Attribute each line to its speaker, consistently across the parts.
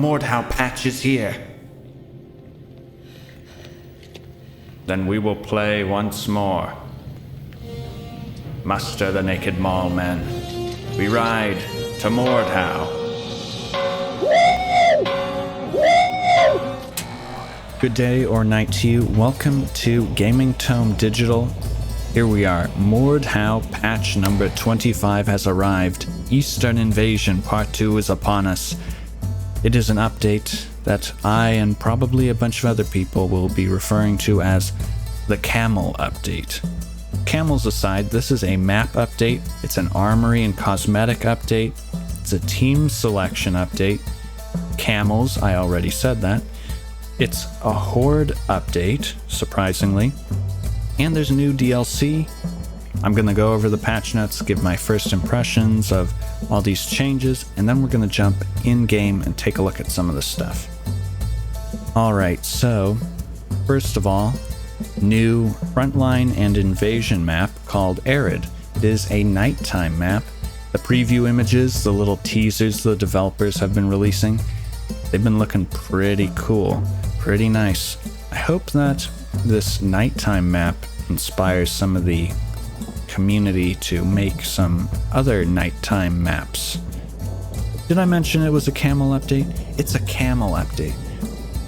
Speaker 1: Mordhau patch is here. Then we will play once more. Muster the naked mall men. We ride to Mordhau. Good day or night to you. Welcome to Gaming Tome Digital. Here we are. Mordhau patch number 25 has arrived. Eastern Invasion Part 2 is upon us. It is an update that I and probably a bunch of other people will be referring to as the Camel update. Camels aside, this is a map update, it's an armory and cosmetic update, it's a team selection update. Camels, I already said that. It's a horde update, surprisingly. And there's new DLC. I'm going to go over the patch notes, give my first impressions of all these changes, and then we're going to jump in-game and take a look at some of the stuff. Alright, so, first of all, new frontline and invasion map called Arid. It is a nighttime map. The preview images, the little teasers the developers have been releasing, they've been looking pretty cool, pretty nice. I hope that this nighttime map inspires some of the community to make some other nighttime maps. Did I mention it was a camel update? It's a camel update.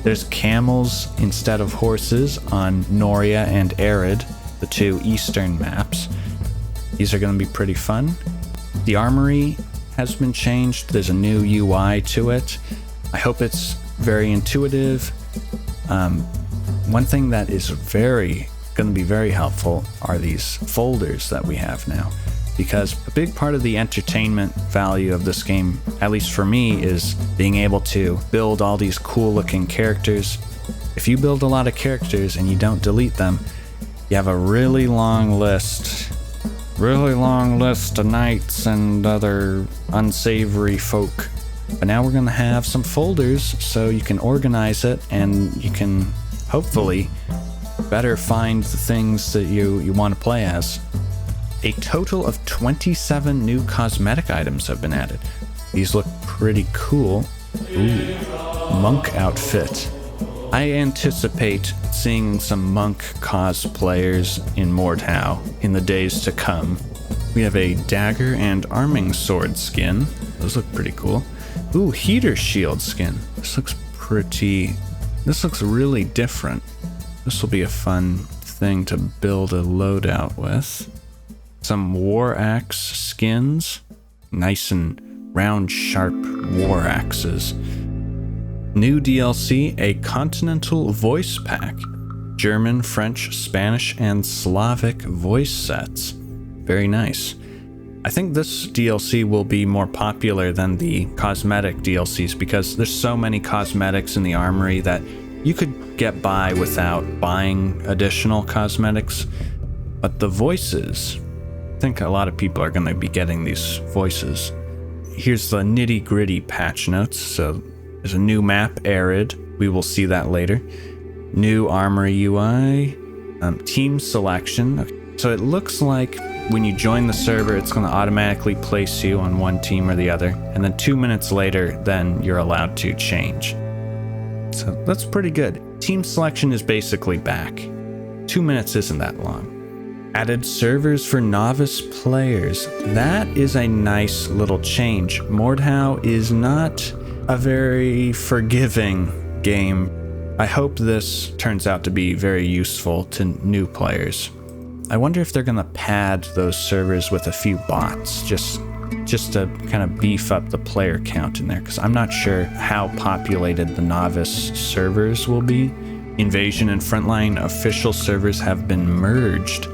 Speaker 1: There's camels instead of horses on Noria and Arid, the two eastern maps. These are going to be pretty fun. The armory has been changed. There's a new UI to it. I hope it's very intuitive. One thing that is going to be very helpful are these folders that we have now, because a big part of the entertainment value of this game, at least for me, is being able to build all these cool looking characters. If you build a lot of characters and you don't delete them, you have a really long list of knights and other unsavory folk. But now we're going to have some folders so you can organize it and you can hopefully better find the things that you want to play as. A total of 27 new cosmetic items have been added. These look pretty cool. Ooh, monk outfit. I anticipate seeing some monk cosplayers in Mordhau in the days to come. We have a dagger and arming sword skin. Those look pretty cool. Ooh, heater shield skin. This looks really different. This will be a fun thing to build a loadout with. Some war axe skins. Nice and round, sharp war axes. New DLC, a continental voice pack. German, French, Spanish, and Slavic voice sets. Very nice. I think this DLC will be more popular than the cosmetic DLCs because there's so many cosmetics in the armory that you could get by without buying additional cosmetics. But the voices, I think a lot of people are going to be getting these voices. Here's the nitty-gritty patch notes. So there's a new map, Arid. We will see that later. New armory UI. Team selection. So it looks like when you join the server, it's going to automatically place you on one team or the other. And then 2 minutes later, then you're allowed to change. So that's pretty good. Team selection is basically back. 2 minutes isn't that long. Added servers for novice players. That is a nice little change. Mordhau is not a very forgiving game. I hope this turns out to be very useful to new players. I wonder if they're going to pad those servers with a few bots, just to kind of beef up the player count in there, because I'm not sure how populated the novice servers will be. Invasion and Frontline official servers have been merged.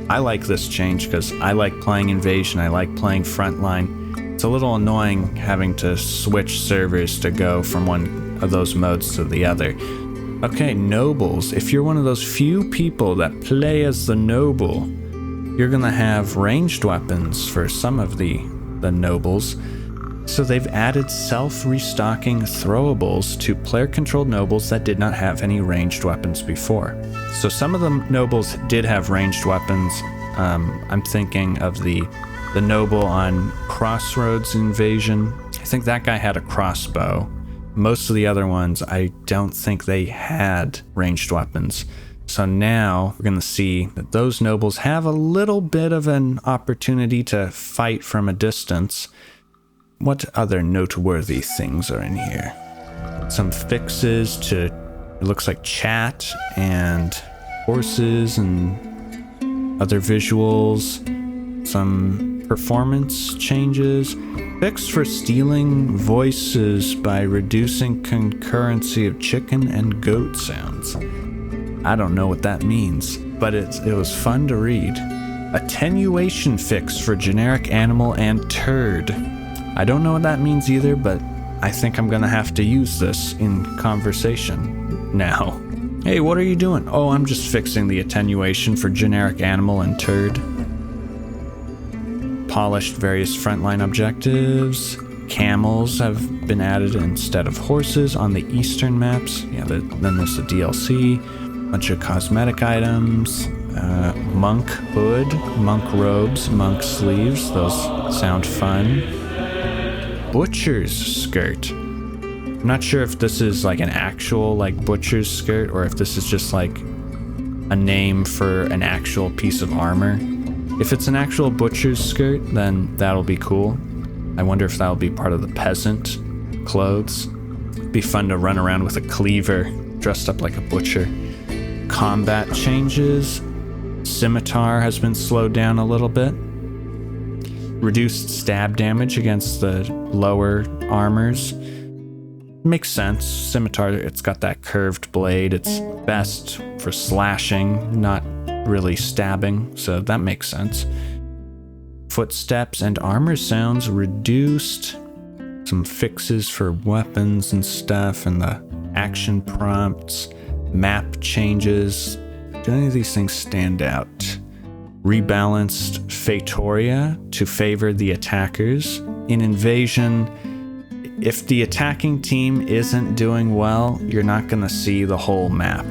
Speaker 1: I like this change because I like playing Invasion, I like playing Frontline. It's a little annoying having to switch servers to go from one of those modes to the other. Okay, nobles. If you're one of those few people that play as the noble, you're gonna have ranged weapons for some of the nobles. So they've added self-restocking throwables to player-controlled nobles that did not have any ranged weapons before. So some of the nobles did have ranged weapons. I'm thinking of the noble on Crossroads Invasion. I think that guy had a crossbow. Most of the other ones, I don't think they had ranged weapons. So now we're going to see that those nobles have a little bit of an opportunity to fight from a distance. What other noteworthy things are in here? Some fixes to, it looks like chat and horses and other visuals. Some performance changes. Fixed for stealing voices by reducing concurrency of chicken and goat sounds. I don't know what that means, but it was fun to read. Attenuation fix for generic animal and turd. I don't know what that means either, but I think I'm gonna have to use this in conversation now. Hey, what are you doing? Oh, I'm just fixing the attenuation for generic animal and turd. Polished various frontline objectives. Camels have been added instead of horses on the eastern maps. Yeah, then there's the DLC. Bunch of cosmetic items. Monk hood, monk robes, monk sleeves. Those sound fun. Butcher's skirt. I'm not sure if this is like an actual like butcher's skirt or if this is just like a name for an actual piece of armor. If it's an actual butcher's skirt, then that'll be cool. I wonder if that'll be part of the peasant clothes. It'd be fun to run around with a cleaver dressed up like a butcher. Combat changes. Scimitar has been slowed down a little bit. Reduced stab damage against the lower armors. Makes sense. Scimitar, it's got that curved blade. It's best for slashing, not really stabbing, so that makes sense. Footsteps and armor sounds reduced. Some fixes for weapons and stuff, and the action prompts. Map changes. Do any of these things stand out? Rebalanced Fatoria to favor the attackers. In Invasion, if the attacking team isn't doing well, you're not going to see the whole map.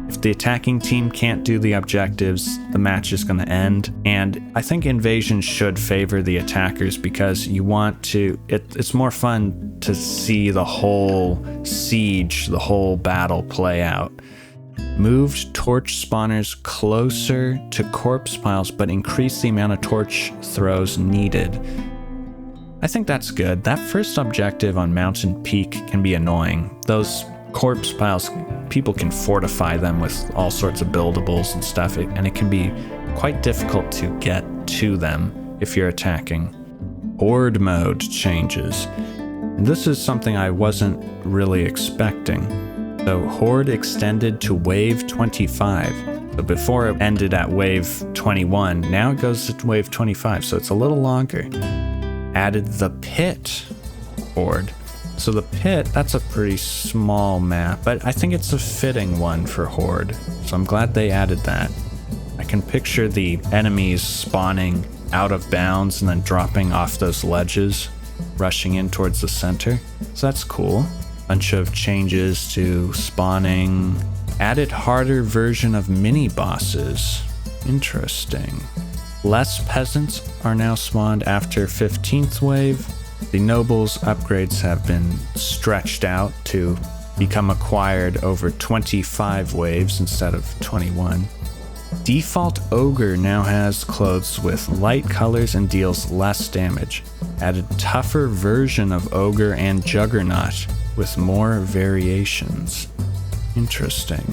Speaker 1: If the attacking team can't do the objectives, the match is going to end. And I think Invasion should favor the attackers because you want to, it's more fun to see the whole siege, the whole battle play out. Moved torch spawners closer to corpse piles, but increased the amount of torch throws needed. I think that's good. That first objective on Mountain Peak can be annoying. Those corpse piles, people can fortify them with all sorts of buildables and stuff, and it can be quite difficult to get to them if you're attacking. Horde mode changes. And this is something I wasn't really expecting. So Horde extended to wave 25. But before it ended at wave 21, now it goes to wave 25, so it's a little longer. Added the pit Horde. So the pit, that's a pretty small map, but I think it's a fitting one for Horde. So I'm glad they added that. I can picture the enemies spawning out of bounds and then dropping off those ledges, rushing in towards the center. So that's cool. Bunch of changes to spawning. Added harder version of mini bosses. Interesting. Less peasants are now spawned after 15th wave. The nobles upgrades have been stretched out to become acquired over 25 waves instead of 21. Default Ogre now has clothes with light colors and deals less damage. Added tougher version of Ogre and Juggernaut with more variations. Interesting.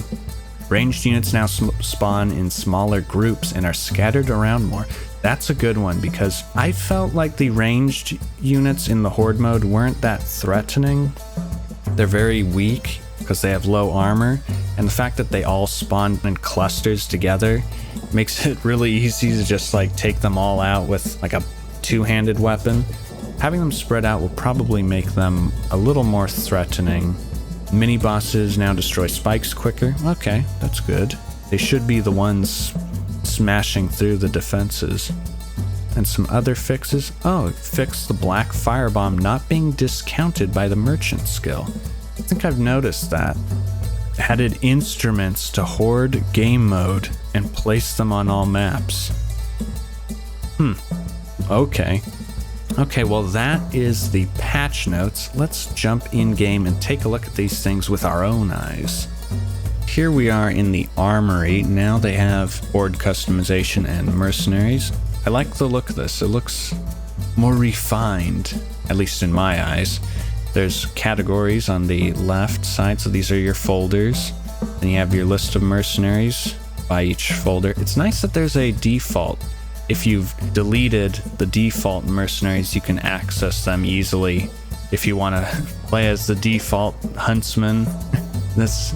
Speaker 1: Ranged units now spawn in smaller groups and are scattered around more. That's a good one because I felt like the ranged units in the Horde mode weren't that threatening. They're very weak because they have low armor, and the fact that they all spawn in clusters together makes it really easy to just like take them all out with like a two-handed weapon. Having them spread out will probably make them a little more threatening. Mini bosses now destroy spikes quicker. Okay, that's good. They should be the ones smashing through the defenses. And some other fixes. Oh, it fixed the black firebomb not being discounted by the merchant skill. I think I've noticed that. Added instruments to Horde game mode and placed them on all maps. Okay. Okay, well that is the patch notes. Let's jump in game and take a look at these things with our own eyes. Here we are in the Armory. Now they have horde customization and mercenaries. I like the look of this. It looks more refined, at least in my eyes. There's categories on the left side, so these are your folders. Then you have your list of mercenaries by each folder. It's nice that there's a default. If you've deleted the default mercenaries, you can access them easily. If you want to play as the default huntsman, this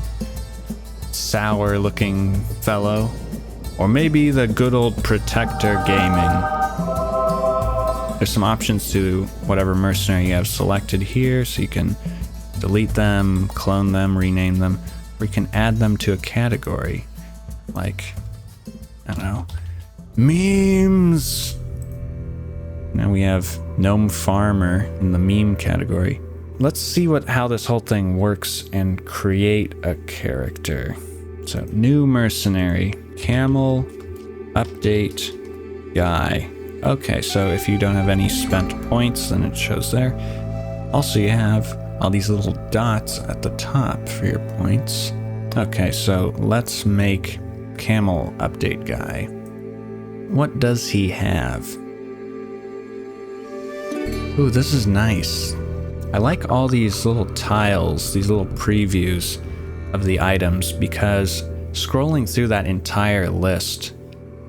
Speaker 1: sour looking fellow, or maybe the good old protector gaming. There's some options to whatever mercenary you have selected here, so you can delete them, clone them, rename them, or you can add them to a category, like, I don't know, memes. Now we have gnome farmer in the meme category. Let's see how this whole thing works and create a character. So new mercenary, Camel, update, guy. Okay, so if you don't have any spent points, then it shows there. Also, you have all these little dots at the top for your points. Okay, so let's make Camel update guy. What does he have? Ooh, this is nice. I like all these little tiles, these little previews of the items, because scrolling through that entire list,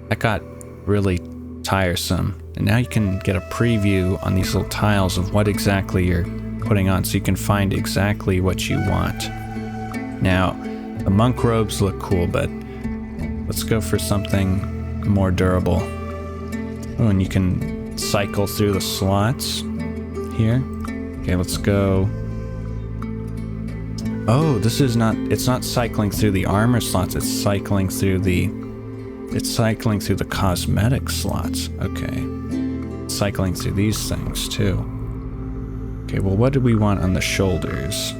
Speaker 1: that got really tiresome. And now you can get a preview on these little tiles of what exactly you're putting on, so you can find exactly what you want. Now, the monk robes look cool, but let's go for something more durable. Oh, and you can cycle through the slots here. Okay, let's go. Oh, this is not, it's not cycling through the armor slots, it's cycling through the cosmetic slots. Okay. Cycling through these things too. Okay, well, what do we want on the shoulders?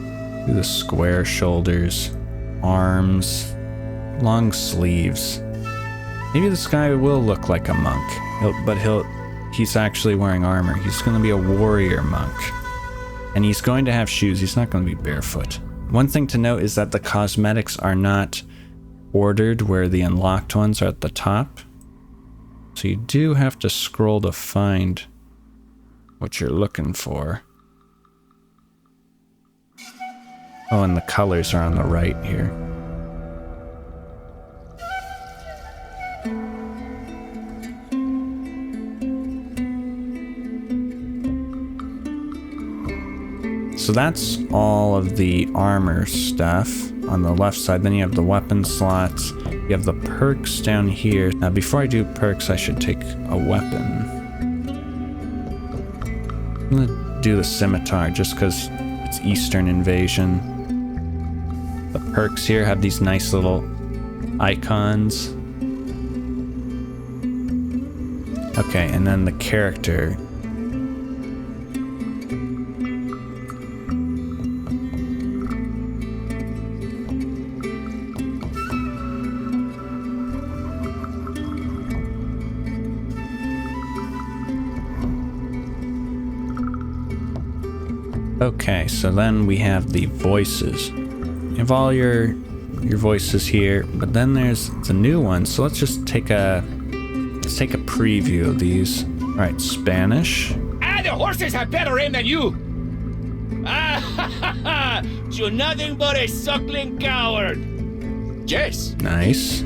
Speaker 1: Do the square shoulders, arms, long sleeves. Maybe this guy will look like a monk, he's actually wearing armor. He's going to be a warrior monk. And he's going to have shoes. He's not going to be barefoot. One thing to note is that the cosmetics are not ordered where the unlocked ones are at the top. So you do have to scroll to find what you're looking for. Oh, and the colors are on the right here. So that's all of the armor stuff on the left side. Then you have the weapon slots. You have the perks down here. Now, before I do perks, I should take a weapon. I'm gonna do the scimitar just because it's Eastern Invasion. The perks here have these nice little icons. Okay, and then the character. Okay, so then we have the voices. You have all your voices here, but then there's the new one. So let's just take a preview of these. All right, Spanish.
Speaker 2: Ah, the horses have better aim than you. Ah, you're nothing but a suckling coward. Yes.
Speaker 1: Nice.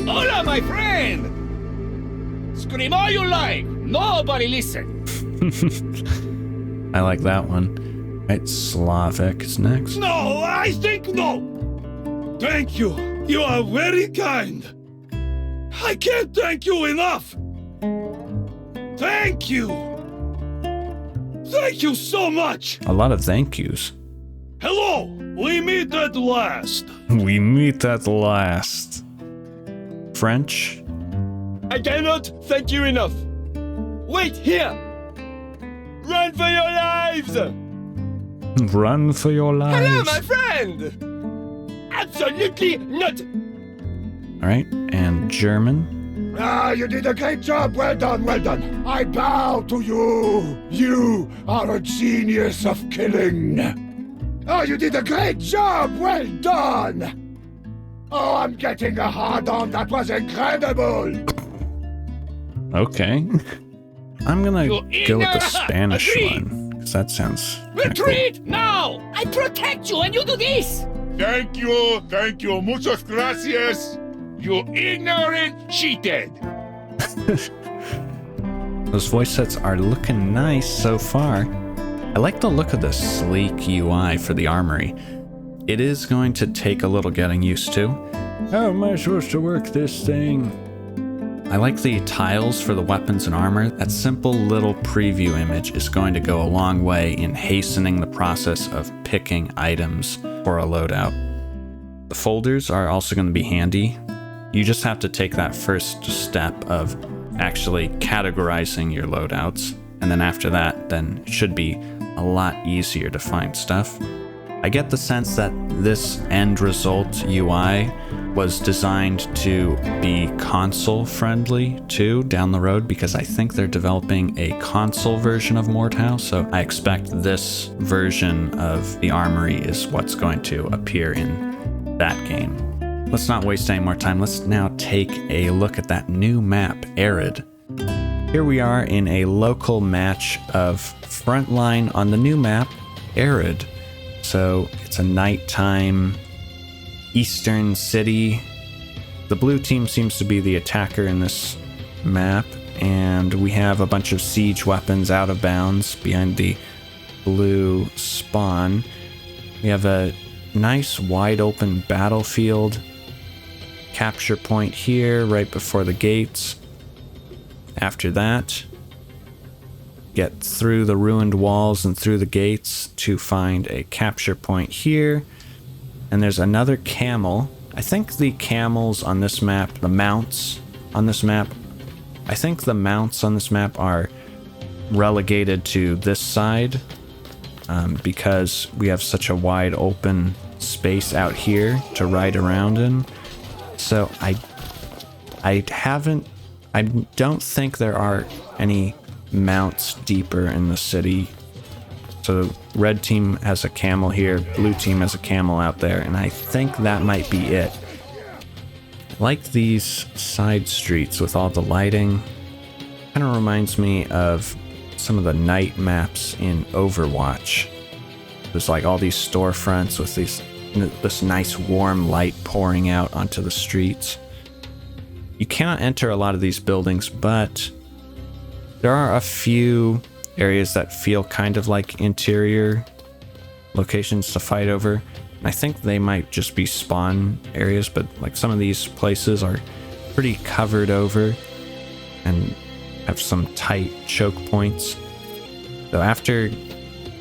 Speaker 2: Hola, my friend. Scream all you like. Nobody listen.
Speaker 1: I like that one. Right, Slavic is next.
Speaker 3: No, I think no. Thank you. You are very kind. I can't thank you enough. Thank you. Thank you so much.
Speaker 1: A lot of thank yous.
Speaker 3: Hello. We meet at last.
Speaker 1: We meet at last. French.
Speaker 2: I cannot thank you enough. Wait here. Run for your lives.
Speaker 1: Run for your lives.
Speaker 2: Hello, my friend. Absolutely not.
Speaker 1: All right, and German.
Speaker 3: Ah, you did a great job. Well done, well done. I bow to you. You are a genius of killing. Oh, you did a great job. Well done. Oh, I'm getting a hard-on. That was incredible.
Speaker 1: Okay. I'm gonna go with the
Speaker 2: ignorant-
Speaker 1: Spanish
Speaker 2: Agree.
Speaker 1: one, because that sounds kinda cool.
Speaker 2: Retreat now! I protect you and you do this!
Speaker 3: Thank you. Muchas gracias.
Speaker 2: You ignorant cheated!
Speaker 1: Those voice sets are looking nice so far. I like the look of the sleek UI for the Armory. It is going to take a little getting used to. How am I supposed to work this thing? I like the tiles for the weapons and armor. That simple little preview image is going to go a long way in hastening the process of picking items for a loadout. The folders are also going to be handy. You just have to take that first step of actually categorizing your loadouts, and then after that, then it should be a lot easier to find stuff. I get the sense that this end result UI was designed to be console friendly too down the road, because I think they're developing a console version of Mordhau, so I expect this version of the Armory is what's going to appear in that game. Let's not waste any more time. Let's now take a look at that new map, Arid. Here we are in a local match of Frontline on the new map, Arid. So it's a nighttime eastern city. The blue team seems to be the attacker in this map, and we have a bunch of siege weapons out of bounds behind the blue spawn. We have a nice wide open battlefield. Capture point here right before the gates. After that, get through the ruined walls and through the gates to find a capture point here. And there's another camel. I think the camels on this map, the mounts on this map, I think the mounts on this map are relegated to this side because we have such a wide open space out here to ride around in. So I don't think there are any mounts deeper in the city. So red team has a camel here, blue team has a camel out there, and I think that might be it. Like these side streets with all the lighting, kind of reminds me of some of the night maps in Overwatch. There's like all these storefronts with this nice warm light pouring out onto the streets. You cannot enter a lot of these buildings, but there are a few areas that feel kind of like interior locations to fight over. I think they might just be spawn areas, but like some of these places are pretty covered over and have some tight choke points. So after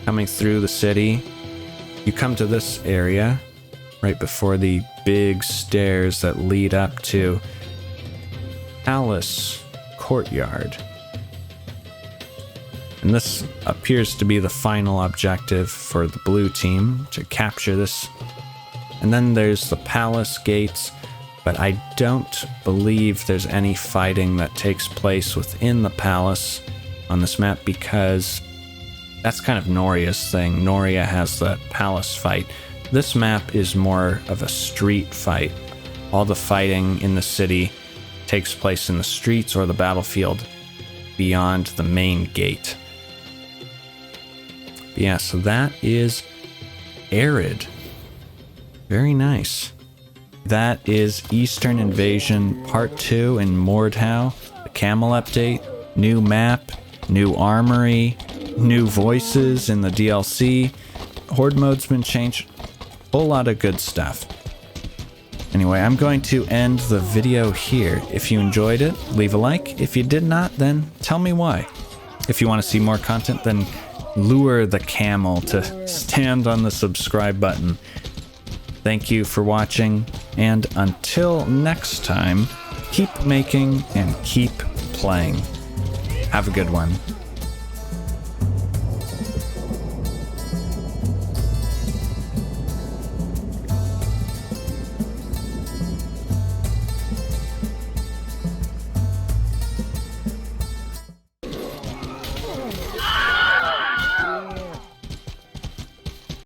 Speaker 1: coming through the city, you come to this area right before the big stairs that lead up to Palace Courtyard. And this appears to be the final objective for the blue team, to capture this. And then there's the palace gates, but I don't believe there's any fighting that takes place within the palace on this map, because that's kind of Noria's thing. Noria has the palace fight. This map is more of a street fight. All the fighting in the city takes place in the streets or the battlefield beyond the main gate. Yeah, so that is Arid. Very nice. That is Eastern Invasion Part 2 in Mordhau. The Camel update, new map, new armory, new voices in the DLC. Horde mode's been changed. Whole lot of good stuff. Anyway, I'm going to end the video here. If you enjoyed it, leave a like. If you did not, then tell me why. If you want to see more content, then lure the camel to stand on the subscribe button. Thank you for watching, and until next time, keep making and keep playing. Have a good one.